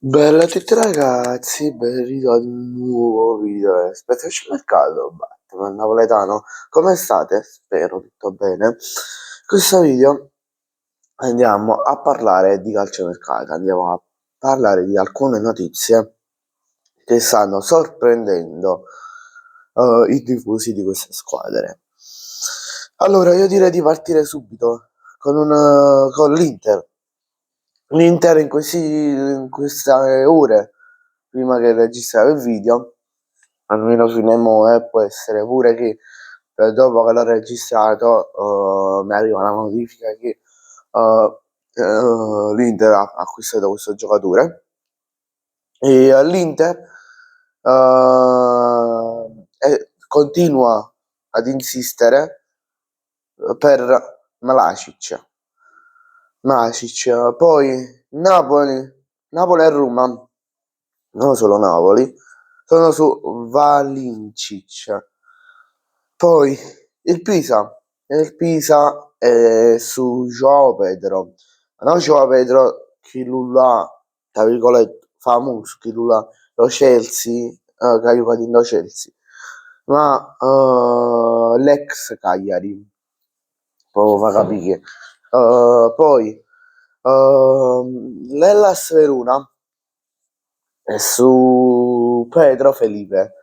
Bella a tutti ragazzi, ben ritorno in un nuovo video. Aspetta, c'è il mercato, Batman napoletano. Come state? Spero tutto bene. Questo video andiamo a parlare di calciomercato, andiamo a parlare di alcune notizie che stanno sorprendendo i tifosi di queste squadre. Allora, io direi di partire subito con l'Inter. L'Inter in queste ore, prima che registrare il video, almeno fino a mo', può essere pure che dopo che l'ho registrato mi arriva la notifica che l'Inter ha acquistato questo giocatore e l'Inter continua ad insistere per Malacic. Poi Napoli e Roma, non solo Napoli, sono su Valincic. Poi il Pisa è su Joao Pedro. Non Joao Pedro, chi lui là, tra virgolette, famoso, chi lui là, lo Chelsea, che ha giocato in lo Chelsea, ma l'ex Cagliari, proprio fa capire. Poi l'Hellas Verona è su Pedro Felipe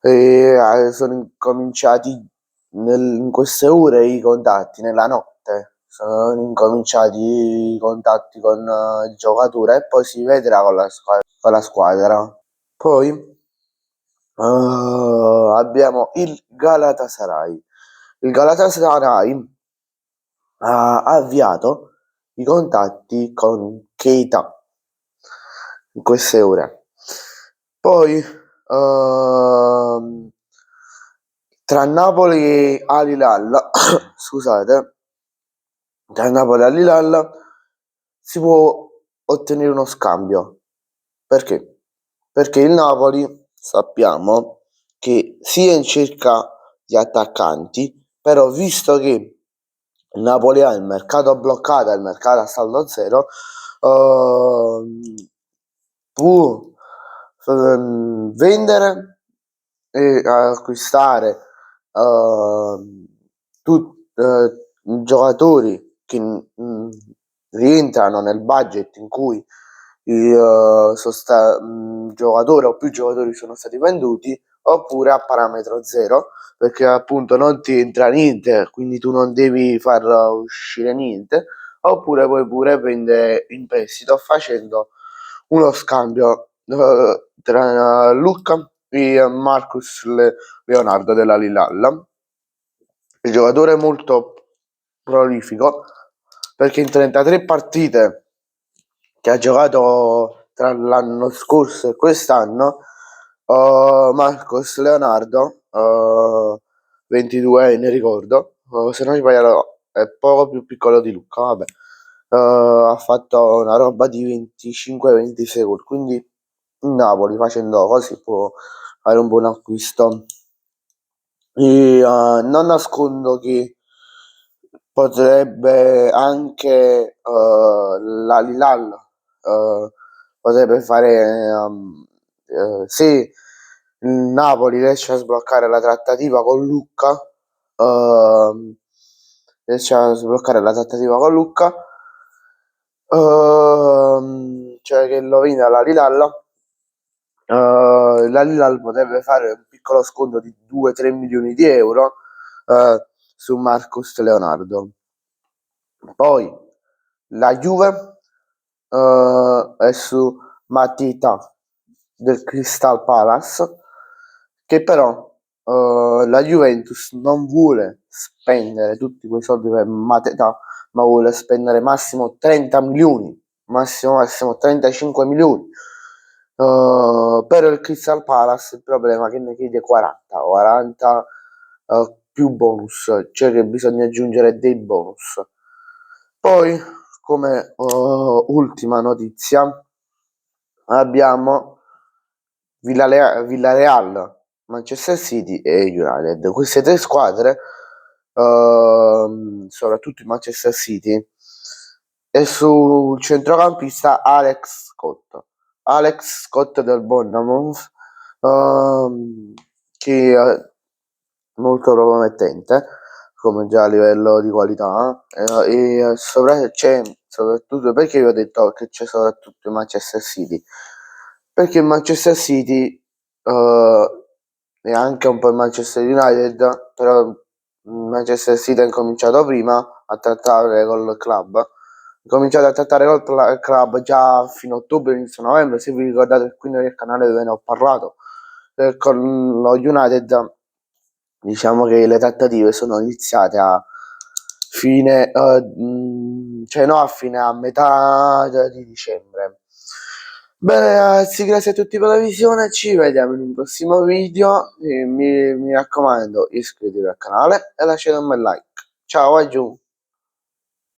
e sono incominciati in queste ore i contatti, nella notte sono incominciati i contatti con il giocatore e poi si vedrà con la squadra. Poi abbiamo il Galatasaray. Il Galatasaray ha avviato i contatti con Keita in queste ore. Poi tra Napoli e Al-Hilal scusate, tra Napoli e Al-Hilal si può ottenere uno scambio. Perché? Perché il Napoli sappiamo che sia in cerca di attaccanti, però visto che il Napoli ha il mercato bloccato e il mercato a saldo zero, può vendere e acquistare giocatori che rientrano nel budget in cui giocatore o più giocatori sono stati venduti, oppure a parametro zero, perché appunto non ti entra niente, quindi tu non devi far uscire niente, oppure puoi pure prendere in prestito facendo uno scambio tra Luca e Marcus Leonardo della Lillalla. Il giocatore è molto prolifico perché in 33 partite che ha giocato tra l'anno scorso e quest'anno, Marcos Leonardo, 22 ne ricordo, se non sbaglio è poco più piccolo di Luca, vabbè, ha fatto una roba di 25-26 gol, quindi il Napoli facendo così può fare un buon acquisto. E non nascondo che potrebbe anche la Lilal potrebbe fare se il Napoli riesce a sbloccare la trattativa con Lucca, riesce a sbloccare la trattativa con Lucca, cioè che lo vende alla Lilalla. La Lillal potrebbe fare un piccolo sconto di 2-3 milioni di euro su Marcus Leonardo. Poi la Juve è su Matita del Crystal Palace, che però la Juventus non vuole spendere tutti quei soldi per Mateta, ma vuole spendere massimo 30 milioni, massimo 35 milioni. Per il Crystal Palace il problema è che ne chiede 40 più bonus, cioè che bisogna aggiungere dei bonus. Poi, come ultima notizia, abbiamo Villarreal, Manchester City e United. Queste tre squadre, soprattutto il Manchester City, e sul centrocampista Alex Scott del Bournemouth, che è molto promettente come già a livello di qualità, c'è soprattutto perché vi ho detto che c'è soprattutto il Manchester City, perché il Manchester City e anche un po' il Manchester United, però il Manchester City ha incominciato prima a trattare col club. Ha cominciato a trattare col club già fino a ottobre, inizio novembre. Se vi ricordate qui nel canale dove ne ho parlato, con lo United, diciamo che le trattative sono iniziate a fine, cioè no, a fine, a metà di dicembre. Bene ragazzi, grazie a tutti per la visione, ci vediamo in un prossimo video, mi raccomando iscrivetevi al canale e lasciate un bel like. Ciao, a giù!